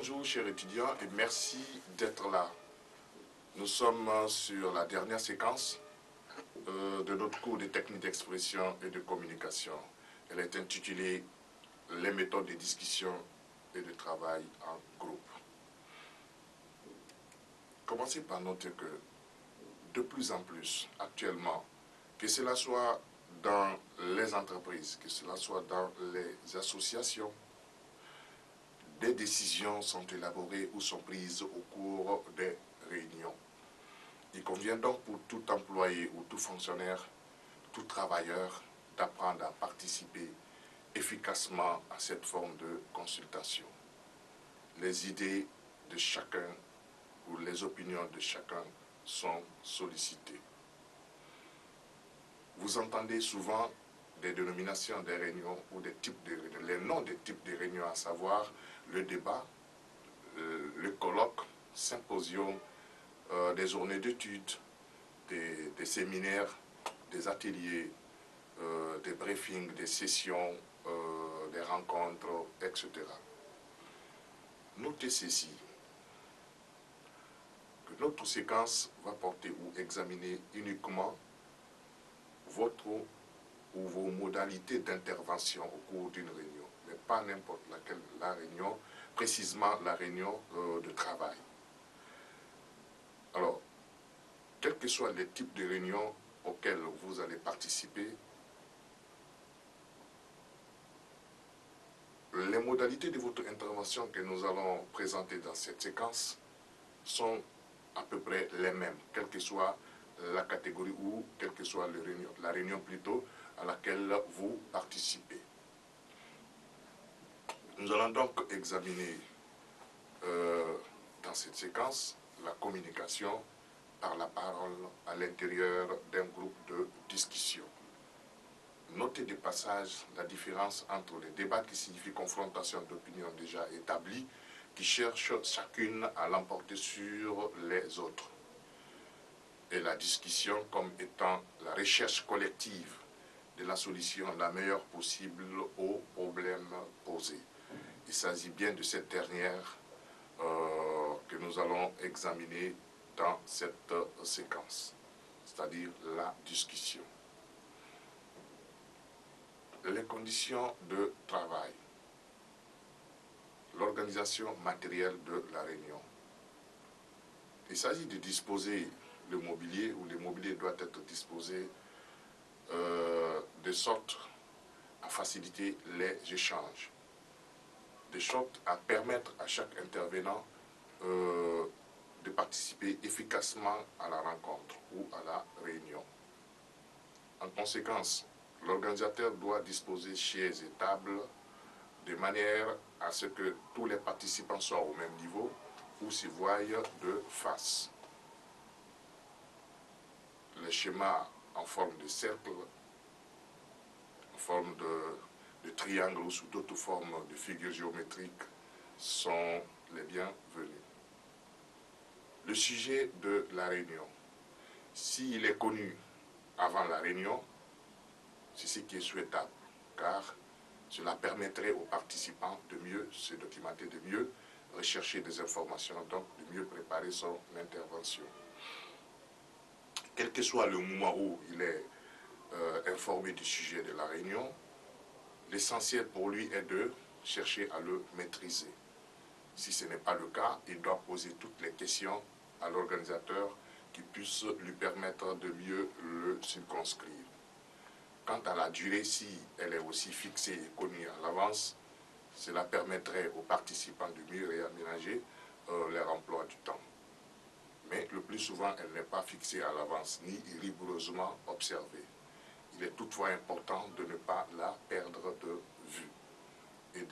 Bonjour chers étudiants et merci d'être là. Nous sommes sur la dernière séquence de notre cours de technique d'expression et de communication. Elle est intitulée « Les méthodes de discussion et de travail en groupe ». Commencez par noter que de plus en plus actuellement, que cela soit dans les entreprises, que cela soit dans les associations, des décisions sont élaborées ou sont prises au cours des réunions. Il convient donc pour tout employé ou tout fonctionnaire, tout travailleur, d'apprendre à participer efficacement à cette forme de consultation. Les idées de chacun ou les opinions de chacun sont sollicitées. Vous entendez souvent des dénominations des réunions ou des types de réunions, les noms des types de réunions, à savoir le débat, le colloque, symposium, des journées d'études, des séminaires, des ateliers, des briefings, des sessions, des rencontres, etc. Notez ceci, que notre séquence va porter ou examiner uniquement votre ou vos modalités d'intervention au cours d'une réunion, mais pas n'importe laquelle la réunion, précisément la réunion de travail. Alors, quels que soient les types de réunions auxquelles vous allez participer, les modalités de votre intervention que nous allons présenter dans cette séquence sont à peu près les mêmes, quelle que soit la catégorie ou quelle que soit la réunion plutôt à laquelle vous participez. Nous allons donc examiner dans cette séquence la communication par la parole à l'intérieur d'un groupe de discussion. Notez de passage la différence entre les débats qui signifient confrontation d'opinions déjà établies qui cherchent chacune à l'emporter sur les autres, et la discussion comme étant la recherche collective de la solution la meilleure possible aux problèmes posés. Il s'agit bien de cette dernière que nous allons examiner dans cette séquence, c'est-à-dire la discussion. Les conditions de travail, l'organisation matérielle de la réunion. Il s'agit de disposer le mobilier, ou le mobilier doit être disposé de sorte à faciliter les échanges, de sorte à permettre à chaque intervenant de participer efficacement à la rencontre ou à la réunion. En conséquence, l'organisateur doit disposer chaises et tables de manière à ce que tous les participants soient au même niveau ou se voient de face. Les schémas en forme de cercle, en forme de triangle ou sous d'autres formes de figures géométriques sont les bienvenus. Le sujet de la réunion, s'il est connu avant la réunion, c'est ce qui est souhaitable, car cela permettrait aux participants de mieux se documenter, de mieux rechercher des informations, donc de mieux préparer son intervention. Quel que soit le moment où il est informé du sujet de la réunion, l'essentiel pour lui est de chercher à le maîtriser. Si ce n'est pas le cas, il doit poser toutes les questions à l'organisateur qui puisse lui permettre de mieux le circonscrire. Quant à la durée, si elle est aussi fixée et connue à l'avance, cela permettrait aux participants de mieux réaménager leur emploi du temps. Mais le plus souvent, elle n'est pas fixée à l'avance ni rigoureusement observée. Il est toutefois important de ne pas la perdre de vue et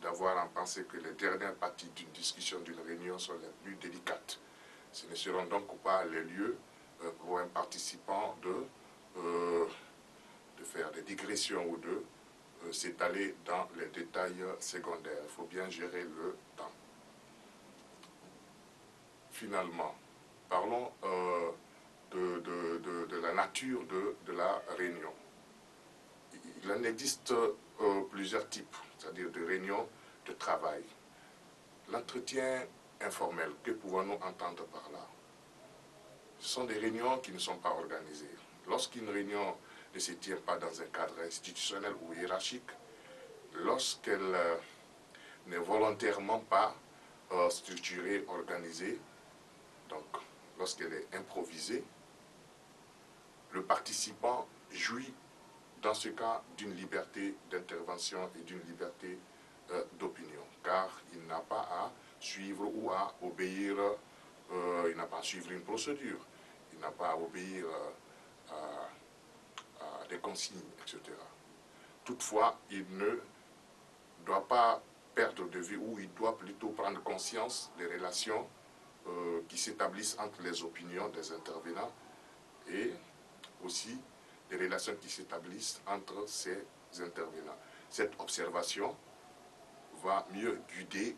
d'avoir en pensée que les dernières parties d'une discussion, d'une réunion sont les plus délicates. Ce ne seront donc pas les lieux pour un participant de faire des digressions ou de s'étaler dans les détails secondaires. Il faut bien gérer le temps. Finalement, parlons de la nature de la réunion. Il en existe plusieurs types, c'est-à-dire de réunions de travail. L'entretien informel, que pouvons-nous entendre par là? Ce sont des réunions qui ne sont pas organisées. Lorsqu'une réunion ne se tient pas dans un cadre institutionnel ou hiérarchique, lorsqu'elle n'est volontairement pas structurée, organisée, donc lorsqu'elle est improvisée, le participant jouit dans ce cas d'une liberté d'intervention et d'une liberté d'opinion, car il n'a pas à suivre ou à obéir, il n'a pas à suivre une procédure, il n'a pas à obéir à des consignes, etc. Toutefois, il ne doit pas perdre de vue, ou il doit plutôt prendre conscience des relations qui s'établissent entre les opinions des intervenants et aussi des relations qui s'établissent entre ces intervenants. Cette observation va mieux guider,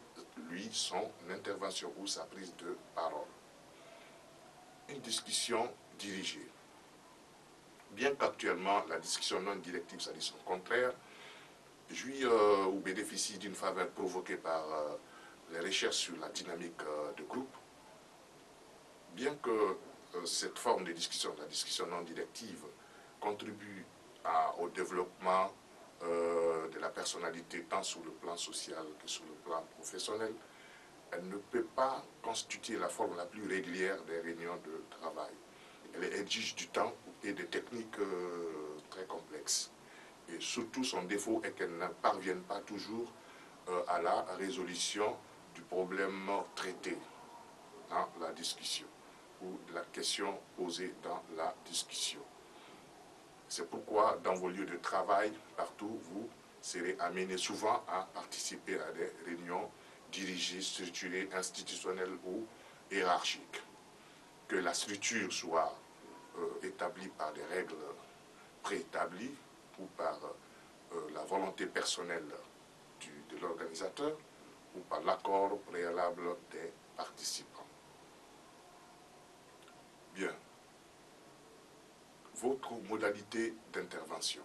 lui, son intervention ou sa prise de parole. Une discussion dirigée. Bien qu'actuellement, la discussion non directive, c'est-à-dire son contraire, jouit ou bénéficie d'une faveur provoquée par les recherches sur la dynamique de groupe, bien que cette forme de discussion, la discussion non directive, contribue au développement de la personnalité tant sur le plan social que sur le plan professionnel, elle ne peut pas constituer la forme la plus régulière des réunions de travail. Elle exige du temps et des techniques très complexes. Et surtout, son défaut est qu'elle ne parvienne pas toujours à la résolution du problème traité dans la discussion ou de la question posée dans la discussion. C'est pourquoi, dans vos lieux de travail, partout, vous serez amenés souvent à participer à des réunions dirigées, structurées, institutionnelles ou hiérarchiques. Que la structure soit établie par des règles préétablies ou par la volonté personnelle de l'organisateur ou par l'accord préalable des participants. Bien. Votre modalité d'intervention.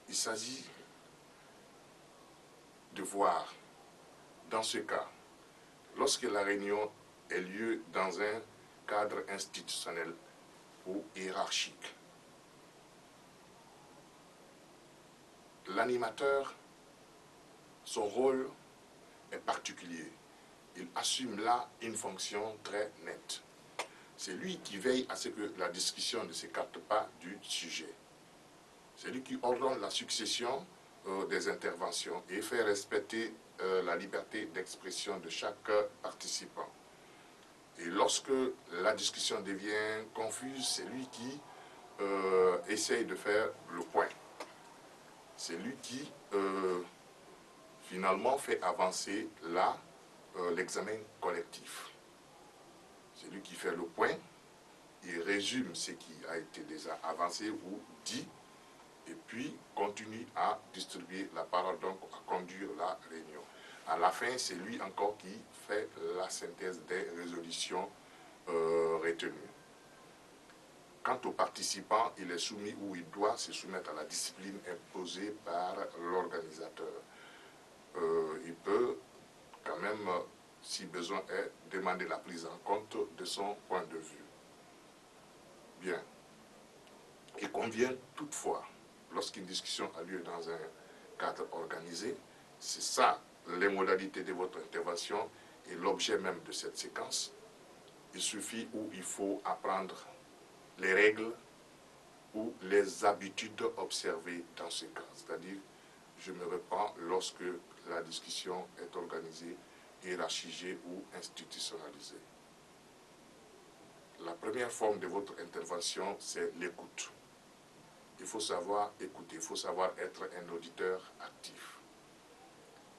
Il s'agit de voir, dans ce cas, lorsque la réunion ait lieu dans un cadre institutionnel ou hiérarchique, l'animateur, son rôle est particulier. Il assume là une fonction très nette. C'est lui qui veille à ce que la discussion ne s'écarte pas du sujet. C'est lui qui ordonne la succession des interventions et fait respecter la liberté d'expression de chaque participant. Et lorsque la discussion devient confuse, c'est lui qui essaye de faire le point. C'est lui qui finalement fait avancer l'examen collectif. C'est lui qui fait le point, il résume ce qui a été déjà avancé ou dit, et puis continue à distribuer la parole, donc à conduire la réunion. À la fin, c'est lui encore qui fait la synthèse des résolutions retenues. Quant aux participants, il est soumis ou il doit se soumettre à la discipline imposée par l'organisateur. Il peut quand même, si besoin est, demander la prise en compte de son point de vue. Bien. Il convient toutefois, lorsqu'une discussion a lieu dans un cadre organisé, c'est ça les modalités de votre intervention et l'objet même de cette séquence. Il suffit ou il faut apprendre les règles ou les habitudes observées dans ce cas. C'est-à-dire, je me reprends lorsque la discussion est organisée, hiérarchisée ou institutionnalisée. La première forme de votre intervention, c'est l'écoute. Il faut savoir écouter, il faut savoir être un auditeur actif.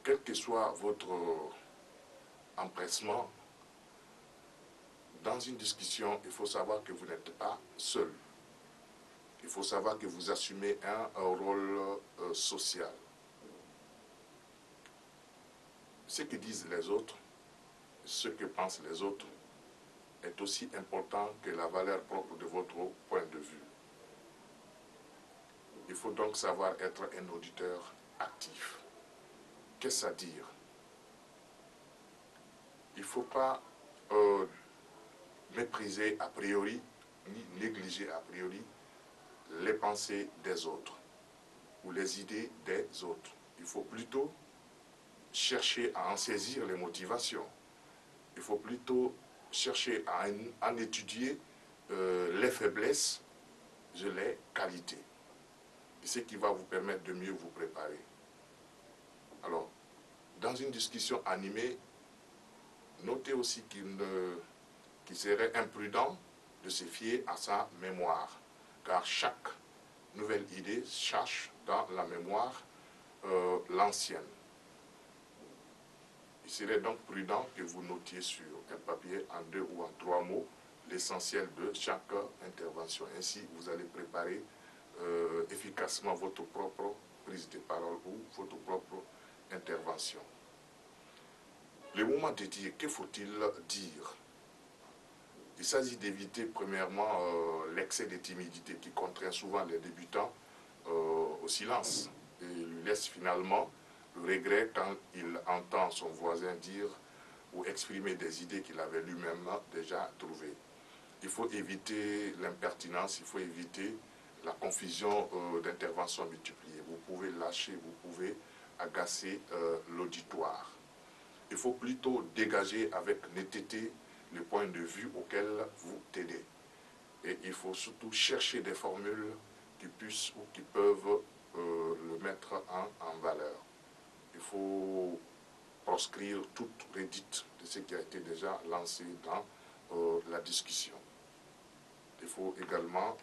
Quel que soit votre empressement, dans une discussion, il faut savoir que vous n'êtes pas seul. Il faut savoir que vous assumez un rôle social. Ce que disent les autres, ce que pensent les autres, est aussi important que la valeur propre de votre point de vue. Il faut donc savoir être un auditeur actif, qu'est-ce à dire? Il ne faut pas mépriser a priori, ni négliger a priori les pensées des autres ou les idées des autres. Il faut plutôt chercher à en saisir les motivations. Il faut plutôt chercher à en étudier les faiblesses et les qualités. Et ce qui va vous permettre de mieux vous préparer. Alors, dans une discussion animée, notez aussi qu'il serait imprudent de se fier à sa mémoire, car chaque nouvelle idée cherche dans la mémoire l'ancienne. Il serait donc prudent que vous notiez sur un papier en 2 ou en 3 mots l'essentiel de chaque intervention. Ainsi, vous allez préparer efficacement votre propre prise de parole ou votre propre intervention. Le moment de dire, que faut-il dire? Il s'agit d'éviter premièrement l'excès de timidité qui contraint souvent les débutants au silence et lui laisse finalement le regret quand il entend son voisin dire ou exprimer des idées qu'il avait lui-même déjà trouvées. Il faut éviter l'impertinence, il faut éviter la confusion d'interventions multipliées. Vous pouvez lâcher, vous pouvez agacer l'auditoire. Il faut plutôt dégager avec netteté le point de vue auquel vous tenez. Et il faut surtout chercher des formules qui puissent ou qui peuvent le mettre en valeur. Il faut proscrire toute redite de ce qui a été déjà lancé dans la discussion. Il faut également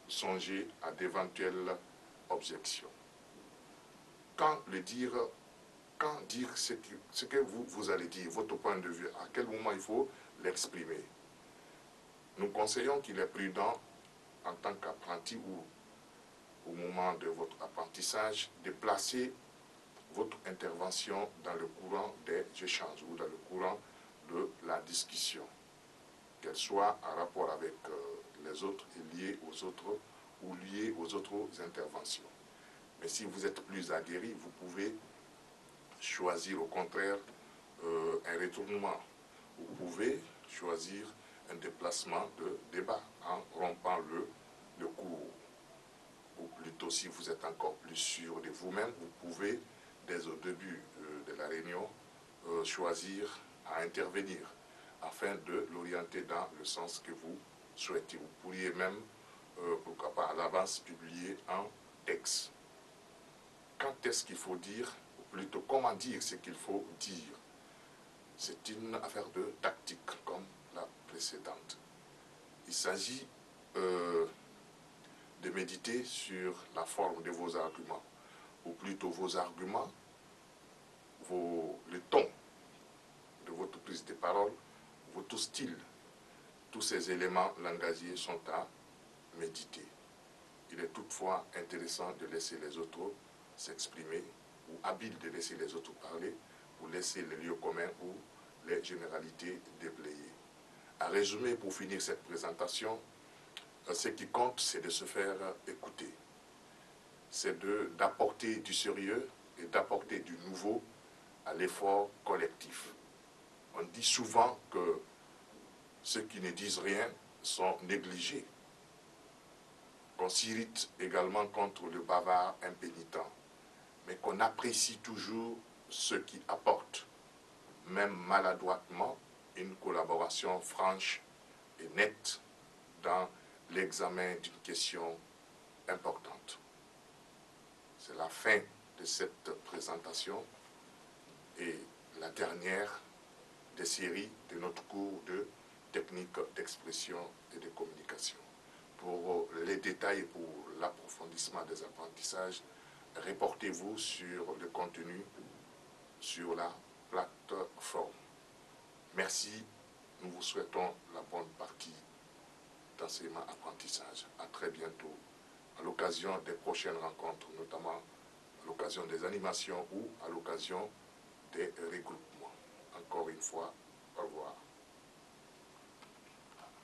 songer à d'éventuelles objections. Quand dire ce que vous allez dire, votre point de vue, à quel moment il faut l'exprimer. Nous conseillons qu'il est prudent en tant qu'apprenti ou au moment de votre apprentissage de placer votre intervention dans le courant des échanges ou dans le courant de la discussion, qu'elle soit en rapport avec les autres et liée aux autres ou liée aux autres interventions. Mais si vous êtes plus aguerri, vous pouvez choisir au contraire un retournement. Vous pouvez choisir un déplacement de débat en rompant le cours. Ou plutôt, si vous êtes encore plus sûr de vous-même, vous pouvez, dès au début de la réunion, choisir à intervenir afin de l'orienter dans le sens que vous souhaitez. Vous pourriez même, pourquoi pas, à l'avance publier un texte. Quand est-ce qu'il faut dire, ou plutôt comment dire ce qu'il faut dire? C'est une affaire de tactique, comme la précédente. Il s'agit de méditer sur la forme de vos arguments, ou plutôt vos arguments, le ton de votre prise de parole, votre style. Tous ces éléments langagiers sont à méditer. Il est toutefois intéressant de laisser les autres s'exprimer, ou habile de laisser les autres parler, pour laisser les lieux communs ou les généralités déblayées. À résumer, pour finir cette présentation, ce qui compte, c'est de se faire écouter. C'est d'apporter du sérieux et d'apporter du nouveau à l'effort collectif. On dit souvent que ceux qui ne disent rien sont négligés. Qu'on s'irrite également contre le bavard impénitent, mais qu'on apprécie toujours ceux qui apportent, même maladroitement, une collaboration franche et nette dans l'examen d'une question importante. C'est la fin de cette présentation et la dernière des séries de notre cours de technique d'expression et de communication. Pour les détails et pour l'approfondissement des apprentissages, reportez-vous sur le contenu sur la plateforme. Merci, nous vous souhaitons la bonne partie d'enseignement-apprentissage. À très bientôt, à l'occasion des prochaines rencontres, notamment à l'occasion des animations ou à l'occasion des regroupements. Encore une fois, au revoir.